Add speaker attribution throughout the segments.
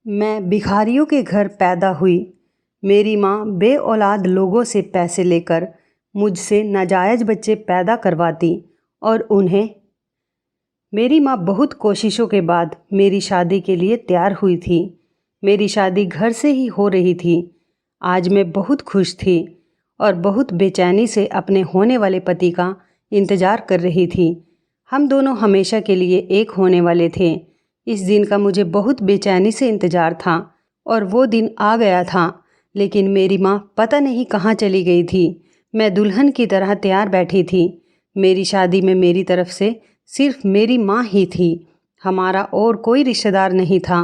Speaker 1: मैं भिखारियों के घर पैदा हुई। मेरी माँ बेऔलाद लोगों से पैसे लेकर मुझसे नाजायज़ बच्चे पैदा करवाती और उन्हें मेरी माँ बहुत कोशिशों के बाद मेरी शादी के लिए तैयार हुई थी। मेरी शादी घर से ही हो रही थी। आज मैं बहुत खुश थी और बहुत बेचैनी से अपने होने वाले पति का इंतज़ार कर रही थी। हम दोनों हमेशा के लिए एक होने वाले थे। इस दिन का मुझे बहुत बेचैनी से इंतज़ार था और वो दिन आ गया था, लेकिन मेरी माँ पता नहीं कहाँ चली गई थी। मैं दुल्हन की तरह तैयार बैठी थी। मेरी शादी में मेरी तरफ से सिर्फ मेरी माँ ही थी। हमारा और कोई रिश्तेदार नहीं था।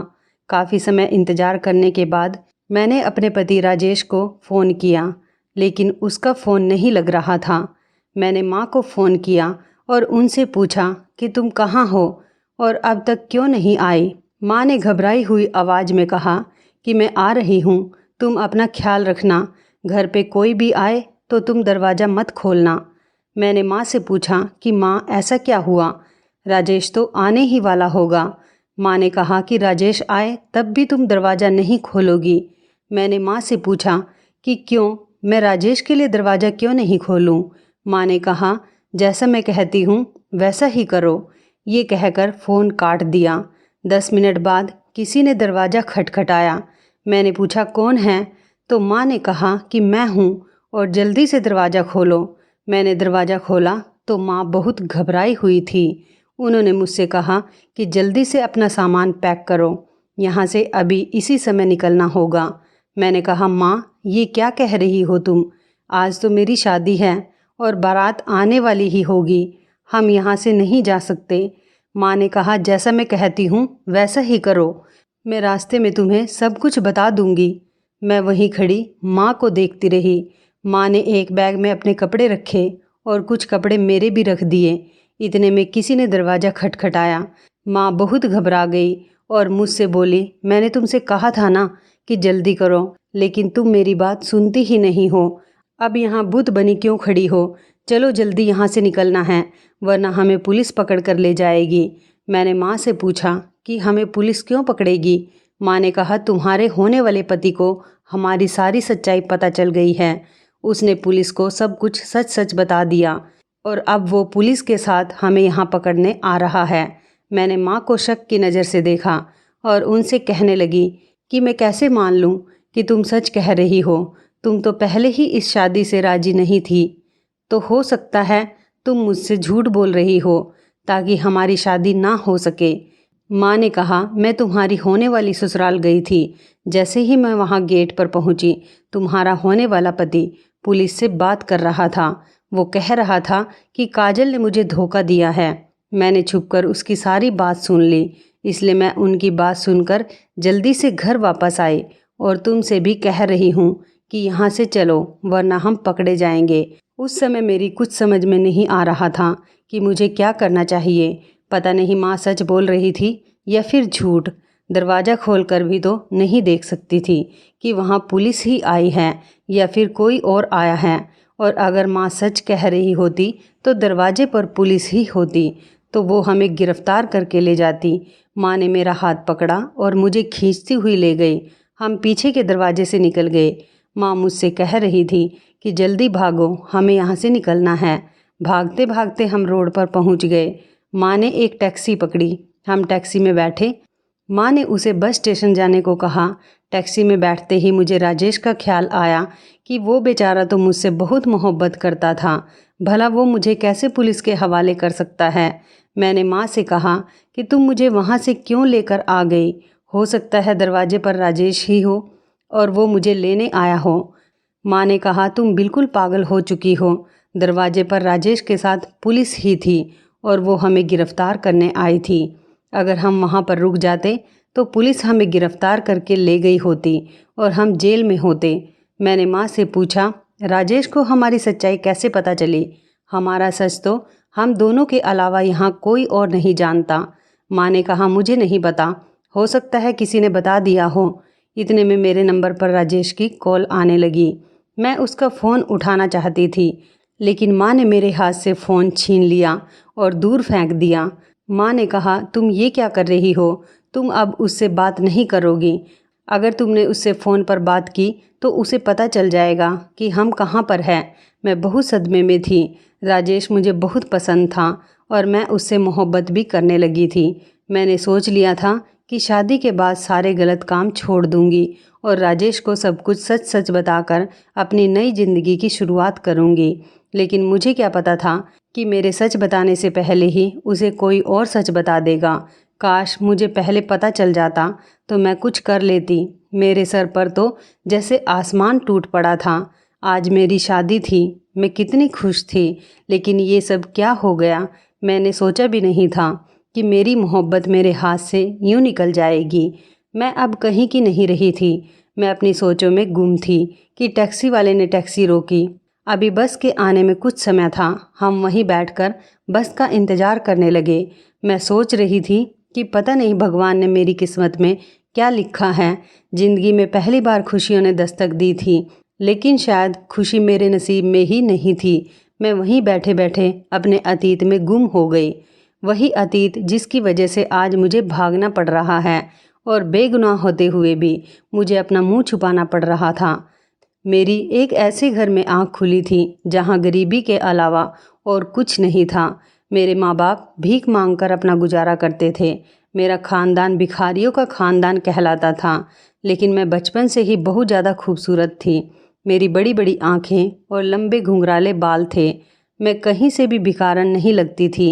Speaker 1: काफ़ी समय इंतज़ार करने के बाद मैंने अपने पति राजेश को फ़ोन किया, लेकिन उसका फ़ोन नहीं लग रहा था। मैंने माँ को फ़ोन किया और उनसे पूछा कि तुम कहाँ हो और अब तक क्यों नहीं आई। माँ ने घबराई हुई आवाज़ में कहा कि मैं आ रही हूँ, तुम अपना ख्याल रखना। घर पे कोई भी आए तो तुम दरवाज़ा मत खोलना। मैंने माँ से पूछा कि माँ ऐसा क्या हुआ, राजेश तो आने ही वाला होगा। माँ ने कहा कि राजेश आए तब भी तुम दरवाज़ा नहीं खोलोगी। मैंने माँ से पूछा कि क्यों, मैं राजेश के लिए दरवाज़ा क्यों नहीं खोलूँ। माँ ने कहा जैसा मैं कहती हूँ वैसा ही करो। ये कहकर फ़ोन काट दिया। 10 मिनट बाद किसी ने दरवाज़ा खटखटाया। मैंने पूछा कौन है, तो माँ ने कहा कि मैं हूँ और जल्दी से दरवाज़ा खोलो। मैंने दरवाज़ा खोला तो माँ बहुत घबराई हुई थी। उन्होंने मुझसे कहा कि जल्दी से अपना सामान पैक करो, यहाँ से अभी इसी समय निकलना होगा। मैंने कहा माँ ये क्या कह रही हो तुम, आज तो मेरी शादी है और बारात आने वाली ही होगी, हम यहाँ से नहीं जा सकते। माँ ने कहा जैसा मैं कहती हूँ वैसा ही करो, मैं रास्ते में तुम्हें सब कुछ बता दूँगी। मैं वहीं खड़ी माँ को देखती रही। माँ ने एक बैग में अपने कपड़े रखे और कुछ कपड़े मेरे भी रख दिए। इतने में किसी ने दरवाज़ा खटखटाया। माँ बहुत घबरा गई और मुझसे बोली मैंने तुमसे कहा था ना कि जल्दी करो, लेकिन तुम मेरी बात सुनती ही नहीं हो। अब यहाँ बुत बनी क्यों खड़ी हो, चलो जल्दी यहाँ से निकलना है वरना हमें पुलिस पकड़ कर ले जाएगी। मैंने माँ से पूछा कि हमें पुलिस क्यों पकड़ेगी। माँ ने कहा तुम्हारे होने वाले पति को हमारी सारी सच्चाई पता चल गई है। उसने पुलिस को सब कुछ सच सच बता दिया और अब वो पुलिस के साथ हमें यहाँ पकड़ने आ रहा है। मैंने माँ को शक की नज़र से देखा और उनसे कहने लगी कि मैं कैसे मान लूँ कि तुम सच कह रही हो, तुम तो पहले ही इस शादी से राजी नहीं थी, तो हो सकता है तुम मुझसे झूठ बोल रही हो ताकि हमारी शादी ना हो सके। माँ ने कहा मैं तुम्हारी होने वाली ससुराल गई थी। जैसे ही मैं वहाँ गेट पर पहुँची, तुम्हारा होने वाला पति पुलिस से बात कर रहा था। वो कह रहा था कि काजल ने मुझे धोखा दिया है। मैंने छुपकर उसकी सारी बात सुन ली, इसलिए मैं उनकी बात सुनकर जल्दी से घर वापस आई और तुमसे भी कह रही हूँ कि यहाँ से चलो वरना हम पकड़े जाएंगे। उस समय मेरी कुछ समझ में नहीं आ रहा था कि मुझे क्या करना चाहिए। पता नहीं माँ सच बोल रही थी या फिर झूठ। दरवाज़ा खोलकर भी तो नहीं देख सकती थी कि वहाँ पुलिस ही आई है या फिर कोई और आया है, और अगर माँ सच कह रही होती तो दरवाजे पर पुलिस ही होती, तो वो हमें गिरफ्तार करके ले जाती। माँ ने मेरा हाथ पकड़ा और मुझे खींचती हुई ले गई। हम पीछे के दरवाजे से निकल गए। माँ मुझसे कह रही थी कि जल्दी भागो, हमें यहाँ से निकलना है। भागते भागते हम रोड पर पहुँच गए। माँ ने एक टैक्सी पकड़ी, हम टैक्सी में बैठे। माँ ने उसे बस स्टेशन जाने को कहा। टैक्सी में बैठते ही मुझे राजेश का ख्याल आया कि वो बेचारा तो मुझसे बहुत मोहब्बत करता था, भला वो मुझे कैसे पुलिस के हवाले कर सकता है। मैंने माँ से कहा कि तुम मुझे वहाँ से क्यों लेकर आ गई, हो सकता है दरवाजे पर राजेश ही हो और वो मुझे लेने आया हो। माँ ने कहा तुम बिल्कुल पागल हो चुकी हो, दरवाजे पर राजेश के साथ पुलिस ही थी और वो हमें गिरफ्तार करने आई थी। अगर हम वहाँ पर रुक जाते तो पुलिस हमें गिरफ्तार करके ले गई होती और हम जेल में होते। मैंने माँ से पूछा राजेश को हमारी सच्चाई कैसे पता चली। हमारा सच तो हम दोनों के अलावा यहाँ कोई और नहीं जानता। माँ ने कहा मुझे नहीं पता, हो सकता है किसी ने बता दिया हो। इतने में मेरे नंबर पर राजेश की कॉल आने लगी। मैं उसका फ़ोन उठाना चाहती थी, लेकिन माँ ने मेरे हाथ से फ़ोन छीन लिया और दूर फेंक दिया। माँ ने कहा तुम ये क्या कर रही हो, तुम अब उससे बात नहीं करोगी। अगर तुमने उससे फ़ोन पर बात की तो उसे पता चल जाएगा कि हम कहाँ पर हैं। मैं बहुत सदमे में थी। राजेश मुझे बहुत पसंद था और मैं उससे मोहब्बत भी करने लगी थी। मैंने सोच लिया था कि शादी के बाद सारे गलत काम छोड़ दूंगी और राजेश को सब कुछ सच सच बताकर अपनी नई ज़िंदगी की शुरुआत करूंगी। लेकिन मुझे क्या पता था कि मेरे सच बताने से पहले ही उसे कोई और सच बता देगा। काश मुझे पहले पता चल जाता तो मैं कुछ कर लेती। मेरे सर पर तो जैसे आसमान टूट पड़ा था। आज मेरी शादी थी, मैं कितनी खुश थी, लेकिन ये सब क्या हो गया। मैंने सोचा भी नहीं था कि मेरी मोहब्बत मेरे हाथ से यूं निकल जाएगी। मैं अब कहीं की नहीं रही थी। मैं अपनी सोचों में गुम थी कि टैक्सी वाले ने टैक्सी रोकी। अभी बस के आने में कुछ समय था। हम वहीं बैठकर बस का इंतज़ार करने लगे। मैं सोच रही थी कि पता नहीं भगवान ने मेरी किस्मत में क्या लिखा है। ज़िंदगी में पहली बार खुशियों ने दस्तक दी थी, लेकिन शायद खुशी मेरे नसीब में ही नहीं थी। मैं वहीं बैठे बैठे अपने अतीत में गुम हो गई। वही अतीत जिसकी वजह से आज मुझे भागना पड़ रहा है और बेगुनाह होते हुए भी मुझे अपना मुंह छुपाना पड़ रहा था। मेरी एक ऐसे घर में आँख खुली थी जहाँ गरीबी के अलावा और कुछ नहीं था। मेरे माँ बाप भीख मांगकर अपना गुजारा करते थे। मेरा ख़ानदान भिखारियों का ख़ानदान कहलाता था, लेकिन मैं बचपन से ही बहुत ज़्यादा खूबसूरत थी। मेरी बड़ी बड़ी आँखें और लंबे घुंघराले बाल थे। मैं कहीं से भी भिखारन नहीं लगती थी।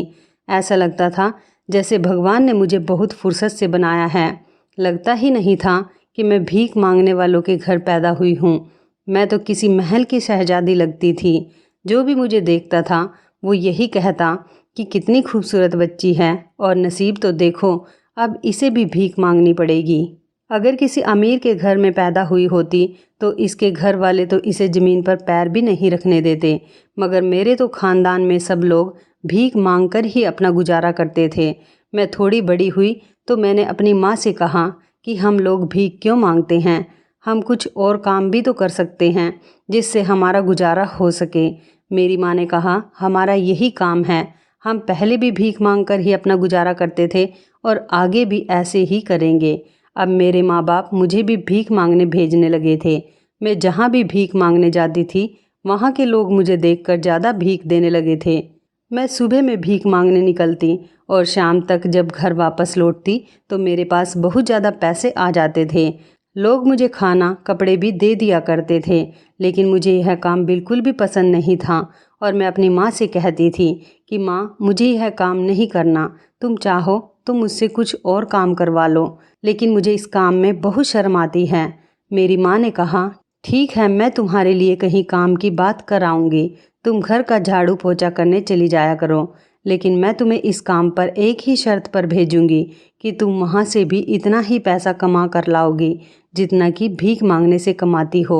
Speaker 1: ऐसा लगता था जैसे भगवान ने मुझे बहुत फुर्सत से बनाया है। लगता ही नहीं था कि मैं भीख मांगने वालों के घर पैदा हुई हूँ। मैं तो किसी महल की शहजादी लगती थी। जो भी मुझे देखता था वो यही कहता कि कितनी खूबसूरत बच्ची है, और नसीब तो देखो, अब इसे भी भीख मांगनी पड़ेगी। अगर किसी अमीर के घर में पैदा हुई होती तो इसके घर वाले तो इसे ज़मीन पर पैर भी नहीं रखने देते, मगर मेरे तो ख़ानदान में सब लोग भीख मांगकर ही अपना गुजारा करते थे। मैं थोड़ी बड़ी हुई तो मैंने अपनी माँ से कहा कि हम लोग भीख क्यों मांगते हैं, हम कुछ और काम भी तो कर सकते हैं जिससे हमारा गुजारा हो सके। मेरी माँ ने कहा, हमारा यही काम है, हम पहले भी भीख मांगकर ही अपना गुजारा करते थे और आगे भी ऐसे ही करेंगे। अब मेरे माँ बाप मुझे भी भीख मांगने भेजने लगे थे। मैं जहाँ भी भीख मांगने जाती थी वहाँ के लोग मुझे देखकर ज़्यादा भीख देने लगे थे। मैं सुबह में भीख मांगने निकलती और शाम तक जब घर वापस लौटती तो मेरे पास बहुत ज़्यादा पैसे आ जाते थे। लोग मुझे खाना कपड़े भी दे दिया करते थे, लेकिन मुझे यह काम बिल्कुल भी पसंद नहीं था और मैं अपनी माँ से कहती थी कि माँ, मुझे यह काम नहीं करना, तुम चाहो तो मुझसे कुछ और काम करवा लो, लेकिन मुझे इस काम में बहुत शर्म आती है। मेरी माँ ने कहा, ठीक है, मैं तुम्हारे लिए कहीं काम की बात कराऊंगी, तुम घर का झाड़ू पोछा करने चली जाया करो, लेकिन मैं तुम्हें इस काम पर एक ही शर्त पर भेजूंगी कि तुम वहाँ से भी इतना ही पैसा कमा कर लाओगी जितना कि भीख मांगने से कमाती हो।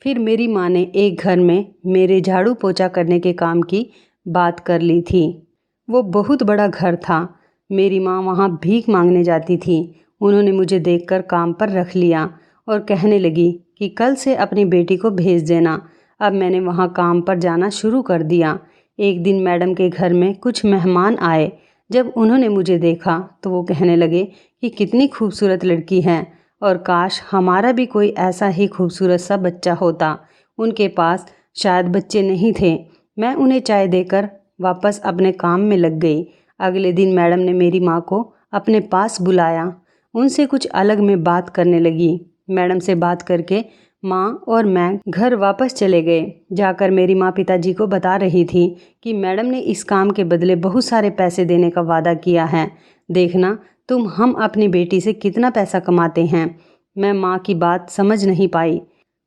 Speaker 1: फिर मेरी माँ ने एक घर में मेरे झाड़ू पोछा करने के काम की बात कर ली थी। वो बहुत बड़ा घर था। मेरी माँ वहाँ भीख मांगने जाती थी। उन्होंने मुझे देखकर काम पर रख लिया और कहने लगी कि कल से अपनी बेटी को भेज देना। अब मैंने वहाँ काम पर जाना शुरू कर दिया। एक दिन मैडम के घर में कुछ मेहमान आए। जब उन्होंने मुझे देखा तो वो कहने लगे कि कितनी खूबसूरत लड़की है और काश हमारा भी कोई ऐसा ही खूबसूरत सा बच्चा होता। उनके पास शायद बच्चे नहीं थे। मैं उन्हें चाय देकर वापस अपने काम में लग गई। अगले दिन मैडम ने मेरी माँ को अपने पास बुलाया। उनसे कुछ अलग में बात करने लगी। मैडम से बात करके माँ और मैं घर वापस चले गए। जाकर मेरी माँ पिताजी को बता रही थी कि मैडम ने इस काम के बदले बहुत सारे पैसे देने का वादा किया है। देखना तुम हम अपनी बेटी से कितना पैसा कमाते हैं। मैं माँ की बात समझ नहीं पाई।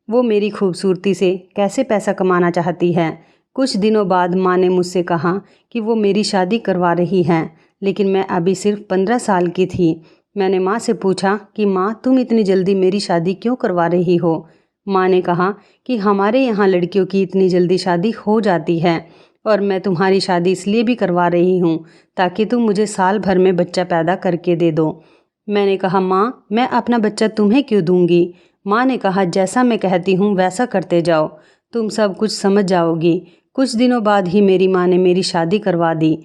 Speaker 1: वो मेरी खूबसूरती से कैसे पैसा कमाना चाहती है। कुछ दिनों बाद माँ ने मुझसे कहा कि वो मेरी शादी करवा रही हैं, लेकिन मैं अभी सिर्फ 15 साल की थी। मैंने माँ से पूछा कि माँ, तुम इतनी जल्दी मेरी शादी क्यों करवा रही हो। माँ ने कहा कि हमारे यहाँ लड़कियों की इतनी जल्दी शादी हो जाती है और मैं तुम्हारी शादी इसलिए भी करवा रही हूँ ताकि तुम मुझे साल भर में बच्चा पैदा करके दे दो। मैंने कहा, माँ, मैं अपना बच्चा तुम्हें क्यों दूंगी। माँ ने कहा, जैसा मैं कहती हूँ वैसा करते जाओ, तुम सब कुछ समझ जाओगी। कुछ दिनों बाद ही मेरी माँ ने मेरी शादी करवा दी।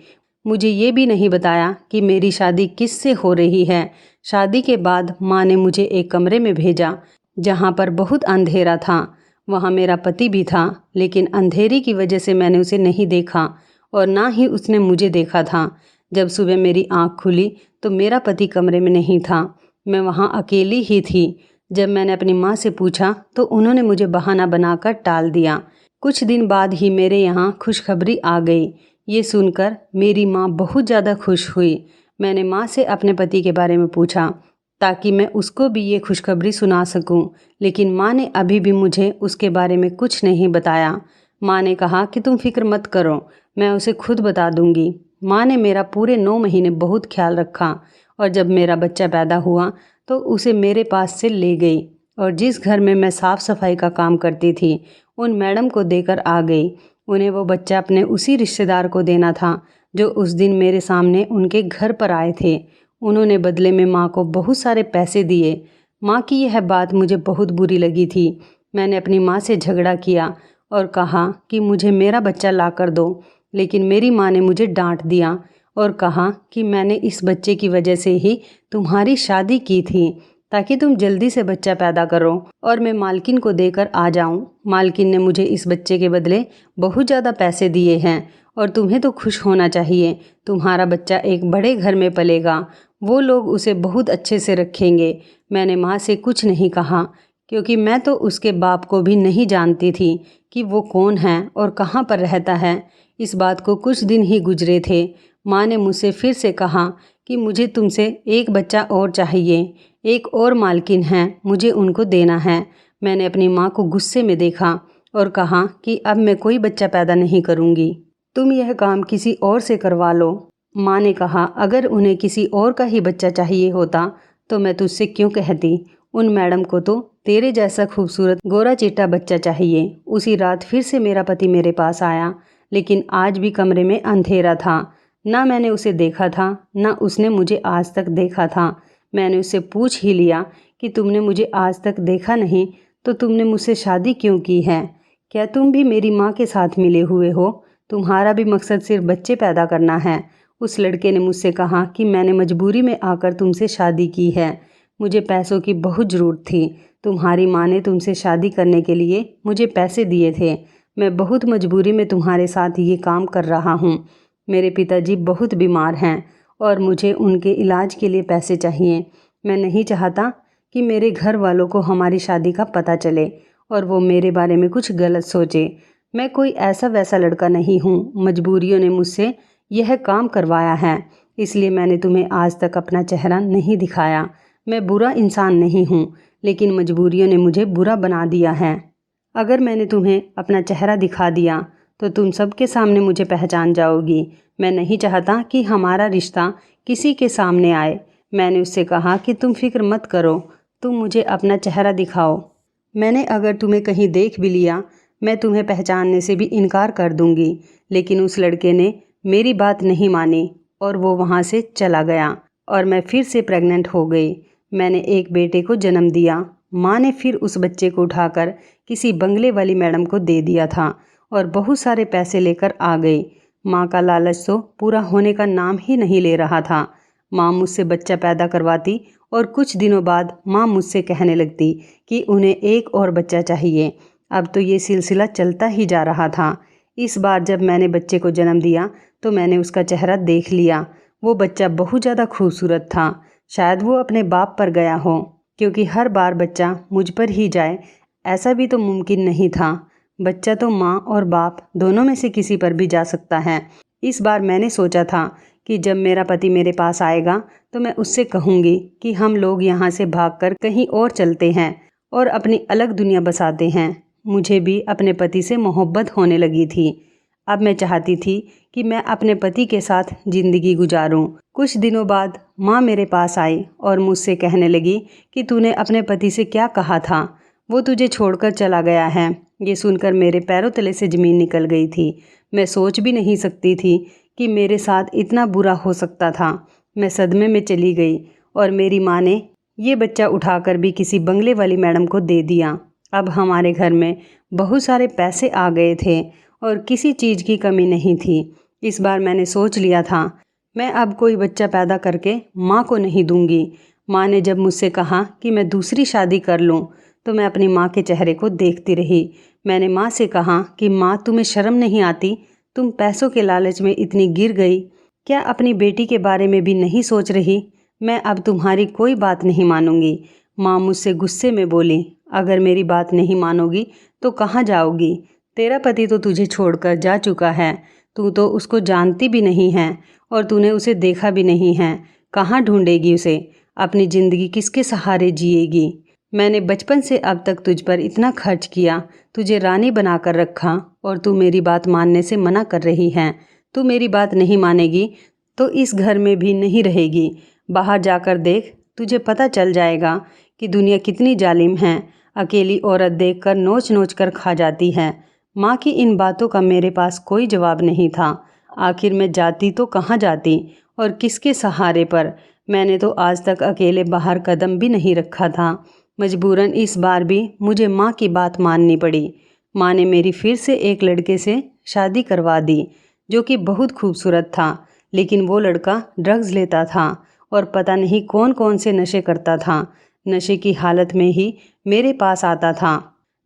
Speaker 1: मुझे ये भी नहीं बताया कि मेरी शादी किससे हो रही है। शादी के बाद माँ ने मुझे एक कमरे में भेजा जहाँ पर बहुत अंधेरा था। वहाँ मेरा पति भी था, लेकिन अंधेरे की वजह से मैंने उसे नहीं देखा और ना ही उसने मुझे देखा था। जब सुबह मेरी आँख खुली तो मेरा पति कमरे में नहीं था, मैं वहाँ अकेली ही थी। जब मैंने अपनी माँ से पूछा तो उन्होंने मुझे बहाना बनाकर टाल दिया। कुछ दिन बाद ही मेरे यहाँ खुशखबरी आ गई। ये सुनकर मेरी माँ बहुत ज़्यादा खुश हुई। मैंने माँ से अपने पति के बारे में पूछा ताकि मैं उसको भी ये खुशखबरी सुना सकूं, लेकिन माँ ने अभी भी मुझे उसके बारे में कुछ नहीं बताया। माँ ने कहा कि तुम फिक्र मत करो, मैं उसे खुद बता दूंगी। माँ ने मेरा पूरे 9 महीने बहुत ख्याल रखा और जब मेरा बच्चा पैदा हुआ तो उसे मेरे पास से ले गई और जिस घर में मैं साफ़ सफाई का काम करती थी उन मैडम को देकर आ गई। उन्हें वो बच्चा अपने उसी रिश्तेदार को देना था जो उस दिन मेरे सामने उनके घर पर आए थे। उन्होंने बदले में माँ को बहुत सारे पैसे दिए। माँ की यह बात मुझे बहुत बुरी लगी थी। मैंने अपनी माँ से झगड़ा किया और कहा कि मुझे मेरा बच्चा ला कर दो, लेकिन मेरी माँ ने मुझे डांट दिया और कहा कि मैंने इस बच्चे की वजह से ही तुम्हारी शादी की थी ताकि तुम जल्दी से बच्चा पैदा करो और मैं मालकिन को देकर आ जाऊं। मालकिन ने मुझे इस बच्चे के बदले बहुत ज़्यादा पैसे दिए हैं और तुम्हें तो खुश होना चाहिए। तुम्हारा बच्चा एक बड़े घर में पलेगा, वो लोग उसे बहुत अच्छे से रखेंगे। मैंने माँ से कुछ नहीं कहा क्योंकि मैं तो उसके बाप को भी नहीं जानती थी कि वो कौन है और कहाँ पर रहता है। इस बात को कुछ दिन ही गुजरे थे। माँ ने मुझसे फिर से कहा कि मुझे तुमसे एक बच्चा और चाहिए, एक और मालकिन हैं, मुझे उनको देना है। मैंने अपनी माँ को गुस्से में देखा और कहा कि अब मैं कोई बच्चा पैदा नहीं करूँगी, तुम यह काम किसी और से करवा लो। माँ ने कहा अगर उन्हें किसी और का ही बच्चा चाहिए होता तो मैं तुझसे क्यों कहती। उन मैडम को तो तेरे जैसा खूबसूरत गोरा चिट्टा बच्चा चाहिए। उसी रात फिर से मेरा पति मेरे पास आया, लेकिन आज भी कमरे में अंधेरा था। ना मैंने उसे देखा था, ना उसने मुझे आज तक देखा था। मैंने उससे पूछ ही लिया कि तुमने मुझे आज तक देखा नहीं तो तुमने मुझसे शादी क्यों की है? क्या तुम भी मेरी माँ के साथ मिले हुए हो? तुम्हारा भी मकसद सिर्फ बच्चे पैदा करना है? उस लड़के ने मुझसे कहा कि मैंने मजबूरी में आकर तुमसे शादी की है। मुझे पैसों की बहुत ज़रूरत थी। तुम्हारी माँ ने तुमसे शादी करने के लिए मुझे पैसे दिए थे। मैं बहुत मजबूरी में तुम्हारे साथ ये काम कर रहा हूँ। मेरे पिताजी बहुत बीमार हैं और मुझे उनके इलाज के लिए पैसे चाहिए। मैं नहीं चाहता कि मेरे घर वालों को हमारी शादी का पता चले और वो मेरे बारे में कुछ गलत सोचे। मैं कोई ऐसा वैसा लड़का नहीं हूँ। मजबूरियों ने मुझसे यह काम करवाया है, इसलिए मैंने तुम्हें आज तक अपना चेहरा नहीं दिखाया। मैं बुरा इंसान नहीं हूँ, लेकिन मजबूरियों ने मुझे बुरा बना दिया है। अगर मैंने तुम्हें अपना चेहरा दिखा दिया तो तुम सबके सामने मुझे पहचान जाओगी। मैं नहीं चाहता कि हमारा रिश्ता किसी के सामने आए। मैंने उससे कहा कि तुम फिक्र मत करो, तुम मुझे अपना चेहरा दिखाओ। मैंने अगर तुम्हें कहीं देख भी लिया मैं तुम्हें पहचानने से भी इनकार कर दूंगी। लेकिन उस लड़के ने मेरी बात नहीं मानी और वो वहाँ से चला गया और मैं फिर से प्रेग्नेंट हो गई। मैंने एक बेटे को जन्म दिया। माँ ने फिर उस बच्चे को उठाकर किसी बंगले वाली मैडम को दे दिया था और बहुत सारे पैसे लेकर आ गई। माँ का लालच तो पूरा होने का नाम ही नहीं ले रहा था। माँ मुझसे बच्चा पैदा करवाती और कुछ दिनों बाद माँ मुझसे कहने लगती कि उन्हें एक और बच्चा चाहिए। अब तो ये सिलसिला चलता ही जा रहा था। इस बार जब मैंने बच्चे को जन्म दिया तो मैंने उसका चेहरा देख लिया। वो बच्चा बहुत ज़्यादा खूबसूरत था। शायद वो अपने बाप पर गया हो, क्योंकि हर बार बच्चा मुझ पर ही जाए ऐसा भी तो मुमकिन नहीं था। बच्चा तो माँ और बाप दोनों में से किसी पर भी जा सकता है। इस बार मैंने सोचा था कि जब मेरा पति मेरे पास आएगा तो मैं उससे कहूँगी कि हम लोग यहाँ से भागकर कहीं और चलते हैं और अपनी अलग दुनिया बसाते हैं। मुझे भी अपने पति से मोहब्बत होने लगी थी। अब मैं चाहती थी कि मैं अपने पति के साथ ज़िंदगी गुजारूं। कुछ दिनों बाद माँ मेरे पास आई और मुझसे कहने लगी कि तूने अपने पति से क्या कहा था, वो तुझे छोड़कर चला गया है। ये सुनकर मेरे पैरों तले से ज़मीन निकल गई थी। मैं सोच भी नहीं सकती थी कि मेरे साथ इतना बुरा हो सकता था। मैं सदमे में चली गई और मेरी माँ ने ये बच्चा उठाकर भी किसी बंगले वाली मैडम को दे दिया। अब हमारे घर में बहुत सारे पैसे आ गए थे और किसी चीज़ की कमी नहीं थी। इस बार मैंने सोच लिया था, मैं अब कोई बच्चा पैदा करके माँ को नहीं दूंगी। माँ ने जब मुझसे कहा कि मैं दूसरी शादी कर लूँ तो मैं अपनी माँ के चेहरे को देखती रही। मैंने माँ से कहा कि माँ, तुम्हें शर्म नहीं आती? तुम पैसों के लालच में इतनी गिर गई, क्या अपनी बेटी के बारे में भी नहीं सोच रही? मैं अब तुम्हारी कोई बात नहीं मानूंगी। माँ मुझसे गुस्से में बोली, अगर मेरी बात नहीं मानोगी तो कहाँ जाओगी? तेरा पति तो तुझे छोड़कर जा चुका है, तू तो उसको जानती भी नहीं है और तूने उसे देखा भी नहीं है। कहाँ ढूंढेगी उसे? अपनी ज़िंदगी किसके सहारे जिएगी? मैंने बचपन से अब तक तुझ पर इतना खर्च किया, तुझे रानी बनाकर रखा और तू मेरी बात मानने से मना कर रही है। तू मेरी बात नहीं मानेगी तो इस घर में भी नहीं रहेगी। बाहर जाकर देख, तुझे पता चल जाएगा कि दुनिया कितनी जालिम है। अकेली औरत देखकर नोच नोच कर खा जाती है। माँ की इन बातों का मेरे पास कोई जवाब नहीं था। आखिर मैं जाती तो कहाँ जाती और किसके सहारे पर? मैंने तो आज तक अकेले बाहर कदम भी नहीं रखा था। मजबूरन इस बार भी मुझे माँ की बात माननी पड़ी। माँ ने मेरी फिर से एक लड़के से शादी करवा दी जो कि बहुत खूबसूरत था, लेकिन वो लड़का ड्रग्स लेता था और पता नहीं कौन कौन से नशे करता था। नशे की हालत में ही मेरे पास आता था।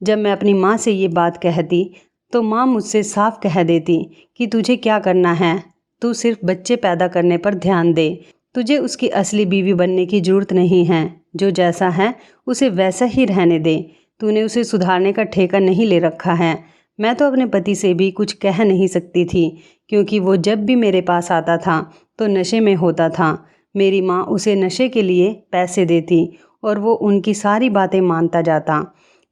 Speaker 1: जब मैं अपनी माँ से ये बात कहती तो माँ मुझसे साफ कह देती कि तुझे क्या करना है, तू सिर्फ बच्चे पैदा करने पर ध्यान दे। तुझे उसकी असली बीवी बनने की ज़रूरत नहीं है। जो जैसा है उसे वैसा ही रहने दे। तूने उसे सुधारने का ठेका नहीं ले रखा है। मैं तो अपने पति से भी कुछ कह नहीं सकती थी क्योंकि वो जब भी मेरे पास आता था तो नशे में होता था। मेरी माँ उसे नशे के लिए पैसे देती और वो उनकी सारी बातें मानता जाता।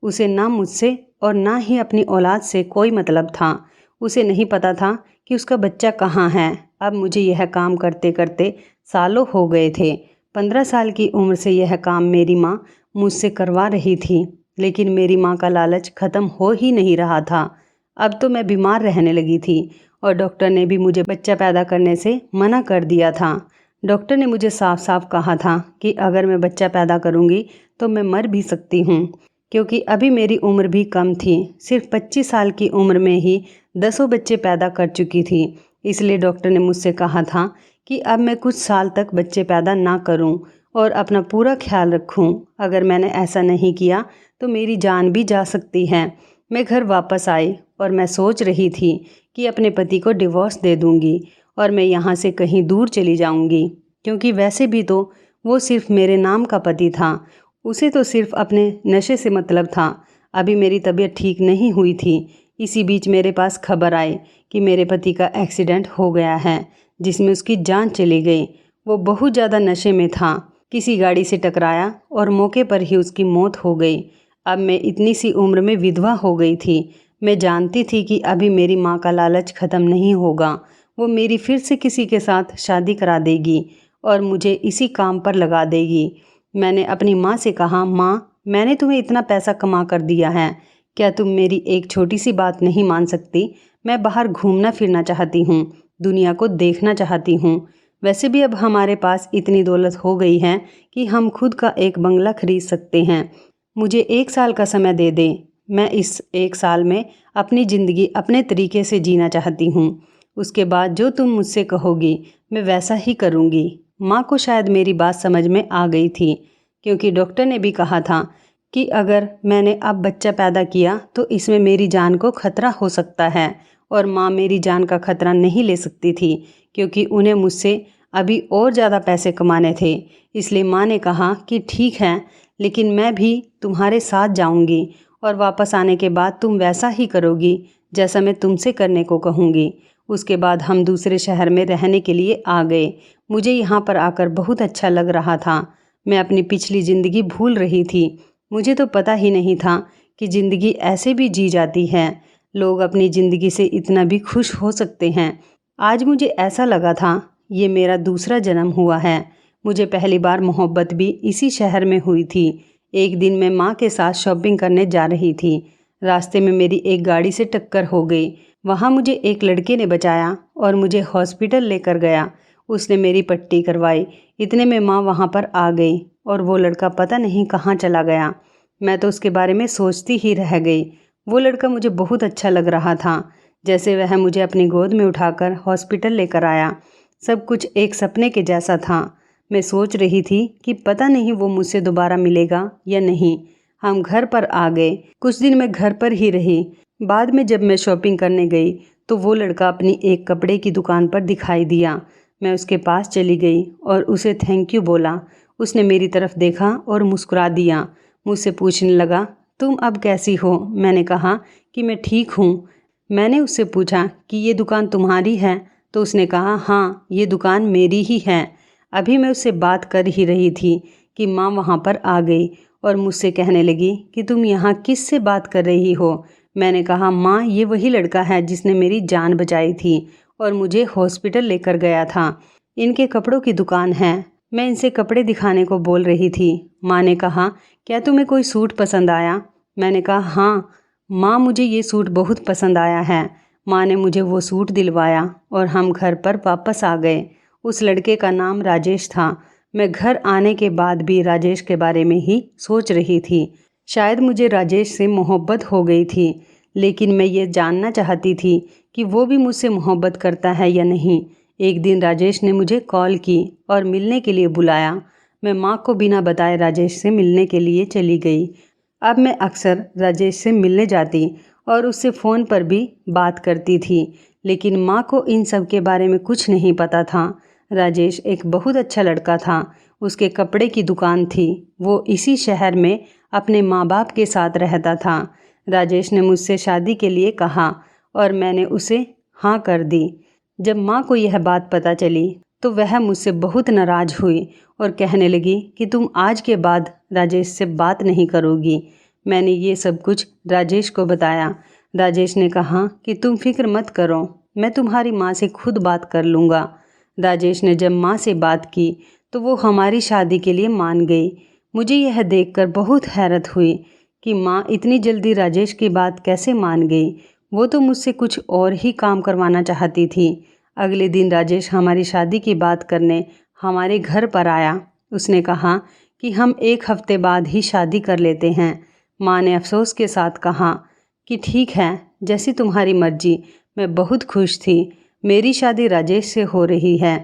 Speaker 1: उसे ना मुझसे और ना ही अपनी औलाद से कोई मतलब था। उसे नहीं पता था कि उसका बच्चा कहाँ है। अब मुझे यह काम करते करते सालों हो गए थे। 15 साल की उम्र से यह काम मेरी माँ मुझसे करवा रही थी, लेकिन मेरी माँ का लालच ख़त्म हो ही नहीं रहा था। अब तो मैं बीमार रहने लगी थी और डॉक्टर ने भी मुझे बच्चा पैदा करने से मना कर दिया था। डॉक्टर ने मुझे साफ साफ कहा था कि अगर मैं बच्चा पैदा करूँगी तो मैं मर भी सकती हूँ, क्योंकि अभी मेरी उम्र भी कम थी। सिर्फ 25 साल की उम्र में ही 10 बच्चे पैदा कर चुकी थी। इसलिए डॉक्टर ने मुझसे कहा था कि अब मैं कुछ साल तक बच्चे पैदा ना करूं और अपना पूरा ख्याल रखूं। अगर मैंने ऐसा नहीं किया तो मेरी जान भी जा सकती है। मैं घर वापस आई और मैं सोच रही थी कि अपने पति को डिवोर्स दे दूंगी और मैं यहाँ से कहीं दूर चली जाऊंगी, क्योंकि वैसे भी तो वो सिर्फ मेरे नाम का पति था। उसे तो सिर्फ अपने नशे से मतलब था। अभी मेरी तबीयत ठीक नहीं हुई थी। इसी बीच मेरे पास खबर आई कि मेरे पति का एक्सीडेंट हो गया है जिसमें उसकी जान चली गई। वो बहुत ज़्यादा नशे में था, किसी गाड़ी से टकराया और मौके पर ही उसकी मौत हो गई। अब मैं इतनी सी उम्र में विधवा हो गई थी। मैं जानती थी कि अभी मेरी माँ का लालच ख़त्म नहीं होगा। वो मेरी फिर से किसी के साथ शादी करा देगी और मुझे इसी काम पर लगा देगी। मैंने अपनी माँ से कहा, माँ, मैंने तुम्हें इतना पैसा कमा कर दिया है, क्या तुम मेरी एक छोटी सी बात नहीं मान सकती? मैं बाहर घूमना फिरना चाहती हूँ, दुनिया को देखना चाहती हूँ। वैसे भी अब हमारे पास इतनी दौलत हो गई है कि हम खुद का एक बंगला खरीद सकते हैं। मुझे 1 साल का समय दे दे। मैं इस 1 साल में अपनी ज़िंदगी अपने तरीके से जीना चाहती हूँ। उसके बाद जो तुम मुझसे कहोगी मैं वैसा ही करूँगी। माँ को शायद मेरी बात समझ में आ गई थी, क्योंकि डॉक्टर ने भी कहा था कि अगर मैंने अब बच्चा पैदा किया तो इसमें मेरी जान को खतरा हो सकता है। और माँ मेरी जान का खतरा नहीं ले सकती थी, क्योंकि उन्हें मुझसे अभी और ज़्यादा पैसे कमाने थे। इसलिए माँ ने कहा कि ठीक है, लेकिन मैं भी तुम्हारे साथ जाऊंगी और वापस आने के बाद तुम वैसा ही करोगी जैसा मैं तुमसे करने को कहूँगी। उसके बाद हम दूसरे शहर में रहने के लिए आ गए। मुझे यहाँ पर आकर बहुत अच्छा लग रहा था। मैं अपनी पिछली ज़िंदगी भूल रही थी। मुझे तो पता ही नहीं था कि ज़िंदगी ऐसे भी जी जाती है। लोग अपनी ज़िंदगी से इतना भी खुश हो सकते हैं। आज मुझे ऐसा लगा था ये मेरा दूसरा जन्म हुआ है। मुझे पहली बार मोहब्बत भी इसी शहर में हुई थी। एक दिन मैं माँ के साथ शॉपिंग करने जा रही थी। रास्ते में मेरी एक गाड़ी से टक्कर हो गई। वहाँ मुझे एक लड़के ने बचाया और मुझे हॉस्पिटल लेकर गया। उसने मेरी पट्टी करवाई। इतने में माँ वहाँ पर आ गई और वो लड़का पता नहीं कहाँ चला गया। मैं तो उसके बारे में सोचती ही रह गई। वो लड़का मुझे बहुत अच्छा लग रहा था। जैसे वह मुझे अपनी गोद में उठाकर हॉस्पिटल लेकर आया। सब कुछ एक सपने के जैसा था। मैं सोच रही थी कि पता नहीं वो मुझसे दोबारा मिलेगा या नहीं। हम घर पर आ गए। कुछ दिन मैं घर पर ही रही। बाद में जब मैं शॉपिंग करने गई तो वो लड़का अपनी एक कपड़े की दुकान पर दिखाई दिया। मैं उसके पास चली गई और उसे थैंक यू बोला। उसने मेरी तरफ देखा और मुस्कुरा दिया। मुझसे पूछने लगा, तुम अब कैसी हो? मैंने कहा कि मैं ठीक हूँ। मैंने उससे पूछा कि ये दुकान तुम्हारी है? तो उसने कहा, हाँ, ये दुकान मेरी ही है। अभी मैं उससे बात कर ही रही थी कि माँ वहाँ पर आ गई और मुझसे कहने लगी कि तुम यहाँ किस से बात कर रही हो? मैंने कहा, माँ, ये वही लड़का है जिसने मेरी जान बचाई थी और मुझे हॉस्पिटल लेकर गया था। इनके कपड़ों की दुकान है। मैं इनसे कपड़े दिखाने को बोल रही थी। माँ ने कहा, क्या तुम्हें कोई सूट पसंद आया? मैंने कहा, हाँ माँ, मुझे ये सूट बहुत पसंद आया है। माँ ने मुझे वो सूट दिलवाया और हम घर पर वापस आ गए। उस लड़के का नाम राजेश था। मैं घर आने के बाद भी राजेश के बारे में ही सोच रही थी। शायद मुझे राजेश से मोहब्बत हो गई थी, लेकिन मैं ये जानना चाहती थी कि वो भी मुझसे मोहब्बत करता है या नहीं। एक दिन राजेश ने मुझे कॉल की और मिलने के लिए बुलाया। मैं माँ को बिना बताए राजेश से मिलने के लिए चली गई। अब मैं अक्सर राजेश से मिलने जाती और उससे फ़ोन पर भी बात करती थी, लेकिन माँ को इन सब के बारे में कुछ नहीं पता था। राजेश एक बहुत अच्छा लड़का था। उसके कपड़े की दुकान थी। वो इसी शहर में अपने माँ बाप के साथ रहता था। राजेश ने मुझसे शादी के लिए कहा और मैंने उसे हाँ कर दी। जब माँ को यह बात पता चली तो वह मुझसे बहुत नाराज़ हुई और कहने लगी कि तुम आज के बाद राजेश से बात नहीं करोगी। मैंने ये सब कुछ राजेश को बताया। राजेश ने कहा कि तुम फिक्र मत करो, मैं तुम्हारी माँ से खुद बात कर लूँगा। राजेश ने जब माँ से बात की तो वो हमारी शादी के लिए मान गई। मुझे यह देखकर बहुत हैरत हुई कि माँ इतनी जल्दी राजेश की बात कैसे मान गई। वो तो मुझसे कुछ और ही काम करवाना चाहती थी। अगले दिन राजेश हमारी शादी की बात करने हमारे घर पर आया। उसने कहा कि हम 1 हफ्ते बाद ही शादी कर लेते हैं। माँ ने अफसोस के साथ कहा कि ठीक है, जैसी तुम्हारी मर्जी। मैं बहुत खुश थी। मेरी शादी राजेश से हो रही है।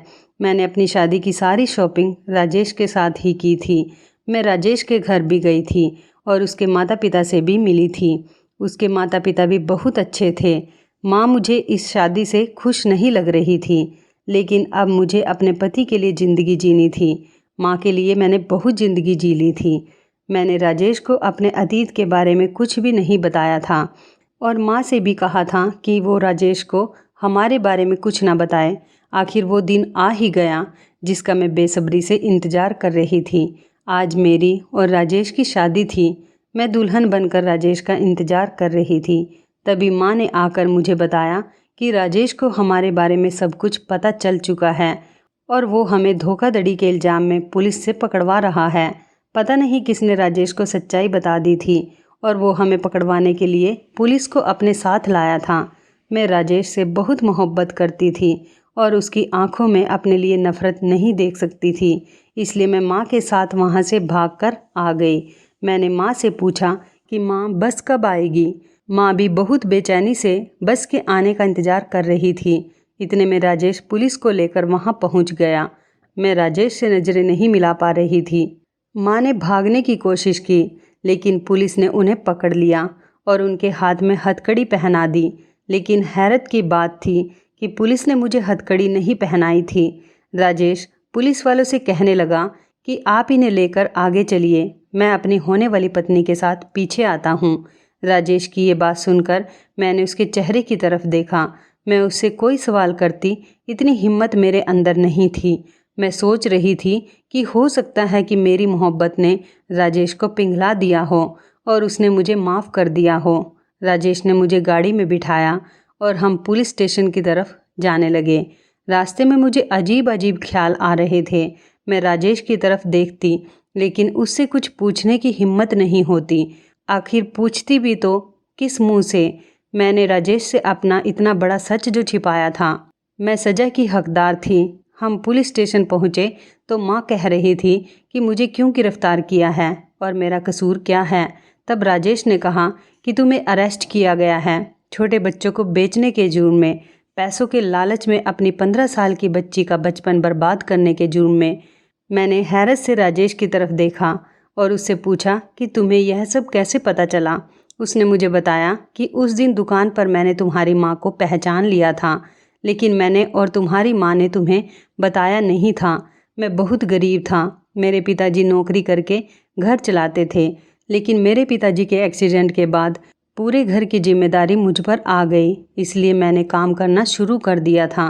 Speaker 1: मैंने अपनी शादी की सारी शॉपिंग राजेश के साथ ही की थी। मैं राजेश के घर भी गई थी और उसके माता पिता से भी मिली थी। उसके माता पिता भी बहुत अच्छे थे। माँ मुझे इस शादी से खुश नहीं लग रही थी, लेकिन अब मुझे अपने पति के लिए ज़िंदगी जीनी थी। माँ के लिए मैंने बहुत ज़िंदगी जी ली थी। मैंने राजेश को अपने अतीत के बारे में कुछ भी नहीं बताया था और माँ से भी कहा था कि वो राजेश को हमारे बारे में कुछ ना बताए। आखिर वो दिन आ ही गया जिसका मैं बेसब्री से इंतज़ार कर रही थी। आज मेरी और राजेश की शादी थी। मैं दुल्हन बनकर राजेश का इंतज़ार कर रही थी। तभी माँ ने आकर मुझे बताया कि राजेश को हमारे बारे में सब कुछ पता चल चुका है और वो हमें धोखाधड़ी के इल्ज़ाम में पुलिस से पकड़वा रहा है। पता नहीं किसने राजेश को सच्चाई बता दी थी और वो हमें पकड़वाने के लिए पुलिस को अपने साथ लाया था। मैं राजेश से बहुत मोहब्बत करती थी और उसकी आंखों में अपने लिए नफ़रत नहीं देख सकती थी। इसलिए मैं माँ के साथ वहाँ से भागकर आ गई। मैंने माँ से पूछा कि माँ, बस कब आएगी? माँ भी बहुत बेचैनी से बस के आने का इंतज़ार कर रही थी। इतने में राजेश पुलिस को लेकर वहाँ पहुँच गया। मैं राजेश से नज़रें नहीं मिला पा रही थी। माँ ने भागने की कोशिश की, लेकिन पुलिस ने उन्हें पकड़ लिया और उनके हाथ में हथकड़ी पहना दी। लेकिन हैरत की बात थी कि पुलिस ने मुझे हथकड़ी नहीं पहनाई थी। राजेश पुलिस वालों से कहने लगा कि आप इन्हें लेकर आगे चलिए, मैं अपनी होने वाली पत्नी के साथ पीछे आता हूँ। राजेश की ये बात सुनकर मैंने उसके चेहरे की तरफ देखा। मैं उससे कोई सवाल करती इतनी हिम्मत मेरे अंदर नहीं थी। मैं सोच रही थी कि हो सकता है कि मेरी मोहब्बत ने राजेश को पिघला दिया हो और उसने मुझे माफ़ कर दिया हो। राजेश ने मुझे गाड़ी में बिठाया और हम पुलिस स्टेशन की तरफ जाने लगे। रास्ते में मुझे अजीब अजीब ख्याल आ रहे थे। मैं राजेश की तरफ देखती, लेकिन उससे कुछ पूछने की हिम्मत नहीं होती। आखिर पूछती भी तो किस मुंह से? मैंने राजेश से अपना इतना बड़ा सच जो छिपाया था। मैं सज़ा की हकदार थी। हम पुलिस स्टेशन पहुँचे तो माँ कह रही थी कि मुझे क्यों गिरफ्तार किया है और मेरा कसूर क्या है। तब राजेश ने कहा कि तुम्हें अरेस्ट किया गया है छोटे बच्चों को बेचने के जुर्म में, पैसों के लालच में अपनी 15 साल की बच्ची का बचपन बर्बाद करने के जुर्म में। मैंने हैरत से राजेश की तरफ देखा और उससे पूछा कि तुम्हें यह सब कैसे पता चला। उसने मुझे बताया कि उस दिन दुकान पर मैंने तुम्हारी माँ को पहचान लिया था, लेकिन मैंने और तुम्हारी माँ ने तुम्हें बताया नहीं था। मैं बहुत गरीब था। मेरे पिताजी नौकरी करके घर चलाते थे, लेकिन मेरे पिताजी के एक्सीडेंट के बाद पूरे घर की जिम्मेदारी मुझ पर आ गई, इसलिए मैंने काम करना शुरू कर दिया था।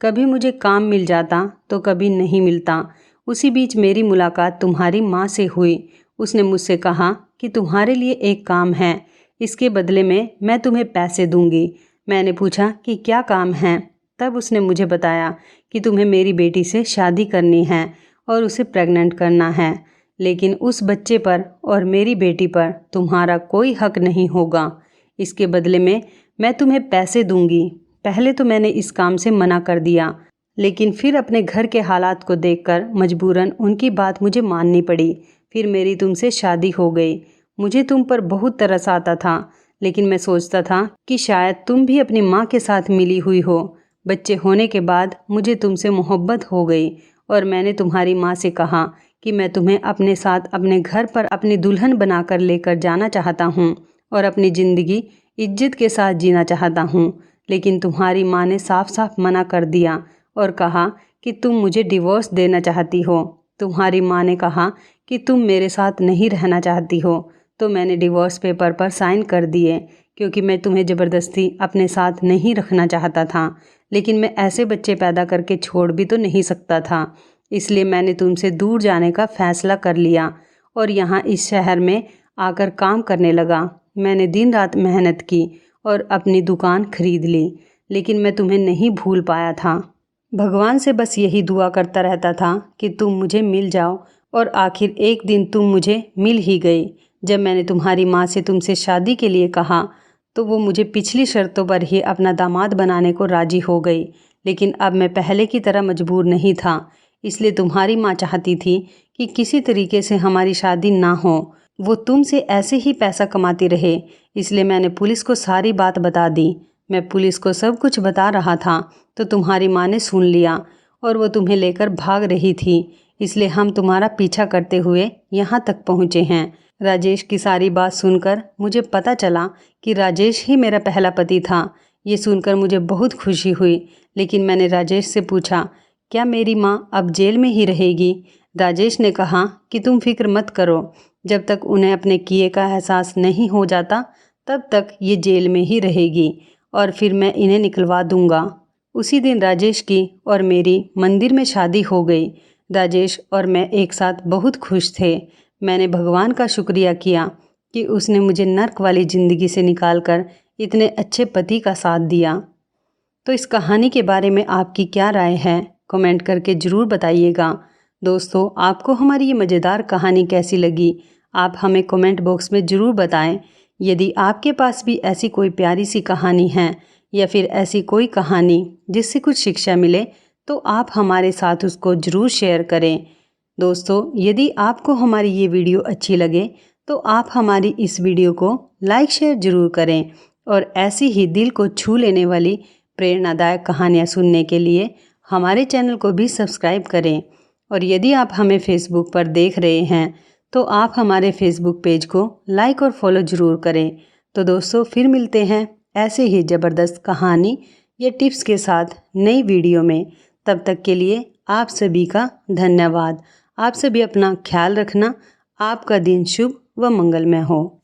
Speaker 1: कभी मुझे काम मिल जाता तो कभी नहीं मिलता। उसी बीच मेरी मुलाकात तुम्हारी माँ से हुई। उसने मुझसे कहा कि तुम्हारे लिए एक काम है, इसके बदले में मैं तुम्हें पैसे दूंगी। मैंने पूछा कि क्या काम है। तब उसने मुझे बताया कि तुम्हें मेरी बेटी से शादी करनी है और उसे प्रेग्नेंट करना है, लेकिन उस बच्चे पर और मेरी बेटी पर तुम्हारा कोई हक नहीं होगा। इसके बदले में मैं तुम्हें पैसे दूंगी। पहले तो मैंने इस काम से मना कर दिया, लेकिन फिर अपने घर के हालात को देखकर मजबूरन उनकी बात मुझे माननी पड़ी। फिर मेरी तुमसे शादी हो गई। मुझे तुम पर बहुत तरस आता था, लेकिन मैं सोचता था कि शायद तुम भी अपनी माँ के साथ मिली हुई हो। बच्चे होने के बाद मुझे तुमसे मोहब्बत हो गई और मैंने तुम्हारी माँ से कहा कि मैं तुम्हें अपने साथ अपने घर पर अपनी दुल्हन बनाकर लेकर जाना चाहता हूँ और अपनी ज़िंदगी इज्जत के साथ जीना चाहता हूँ। लेकिन तुम्हारी माँ ने साफ साफ मना कर दिया और कहा कि तुम मुझे डिवोर्स देना चाहती हो। तुम्हारी माँ ने कहा कि तुम मेरे साथ नहीं रहना चाहती हो, तो मैंने डिवोर्स पेपर पर साइन कर दिए, क्योंकि मैं तुम्हें ज़बरदस्ती अपने साथ नहीं रखना चाहता था। लेकिन मैं ऐसे बच्चे पैदा करके छोड़ भी तो नहीं सकता था, इसलिए मैंने तुमसे दूर जाने का फ़ैसला कर लिया और यहाँ इस शहर में आकर काम करने लगा। मैंने दिन रात मेहनत की और अपनी दुकान खरीद ली, लेकिन मैं तुम्हें नहीं भूल पाया था। भगवान से बस यही दुआ करता रहता था कि तुम मुझे मिल जाओ, और आखिर एक दिन तुम मुझे मिल ही गई। जब मैंने तुम्हारी माँ से तुमसे शादी के लिए कहा तो वो मुझे पिछली शर्तों पर ही अपना दामाद बनाने को राजी हो गई, लेकिन अब मैं पहले की तरह मजबूर नहीं था। इसलिए तुम्हारी माँ चाहती थी कि किसी तरीके से हमारी शादी ना हो, वो तुमसे ऐसे ही पैसा कमाती रहे। इसलिए मैंने पुलिस को सारी बात बता दी। मैं पुलिस को सब कुछ बता रहा था तो तुम्हारी माँ ने सुन लिया और वो तुम्हें लेकर भाग रही थी। इसलिए हम तुम्हारा पीछा करते हुए यहाँ तक पहुँचे हैं। राजेश की सारी बात सुनकर मुझे पता चला कि राजेश ही मेरा पहला पति था। ये सुनकर मुझे बहुत खुशी हुई, लेकिन मैंने राजेश से पूछा, क्या मेरी माँ अब जेल में ही रहेगी? राजेश ने कहा कि तुम फिक्र मत करो, जब तक उन्हें अपने किए का एहसास नहीं हो जाता तब तक ये जेल में ही रहेगी और फिर मैं इन्हें निकलवा दूंगा। उसी दिन राजेश की और मेरी मंदिर में शादी हो गई। राजेश और मैं एक साथ बहुत खुश थे। मैंने भगवान का शुक्रिया किया कि उसने मुझे नर्क वाली ज़िंदगी से निकालकर इतने अच्छे पति का साथ दिया। तो इस कहानी के बारे में आपकी क्या राय है, कमेंट करके ज़रूर बताइएगा। दोस्तों, आपको हमारी ये मज़ेदार कहानी कैसी लगी, आप हमें कमेंट बॉक्स में ज़रूर बताएं। यदि आपके पास भी ऐसी कोई प्यारी सी कहानी है या फिर ऐसी कोई कहानी जिससे कुछ शिक्षा मिले, तो आप हमारे साथ उसको ज़रूर शेयर करें। दोस्तों, यदि आपको हमारी ये वीडियो अच्छी लगे तो आप हमारी इस वीडियो को लाइक शेयर ज़रूर करें और ऐसी ही दिल को छू लेने वाली प्रेरणादायक कहानियाँ सुनने के लिए हमारे चैनल को भी सब्सक्राइब करें। और यदि आप हमें फेसबुक पर देख रहे हैं तो आप हमारे फेसबुक पेज को लाइक और फॉलो ज़रूर करें। तो दोस्तों, फिर मिलते हैं ऐसे ही ज़बरदस्त कहानी या टिप्स के साथ नई वीडियो में। तब तक के लिए आप सभी का धन्यवाद। आप सभी अपना ख्याल रखना। आपका दिन शुभ व मंगलमय हो।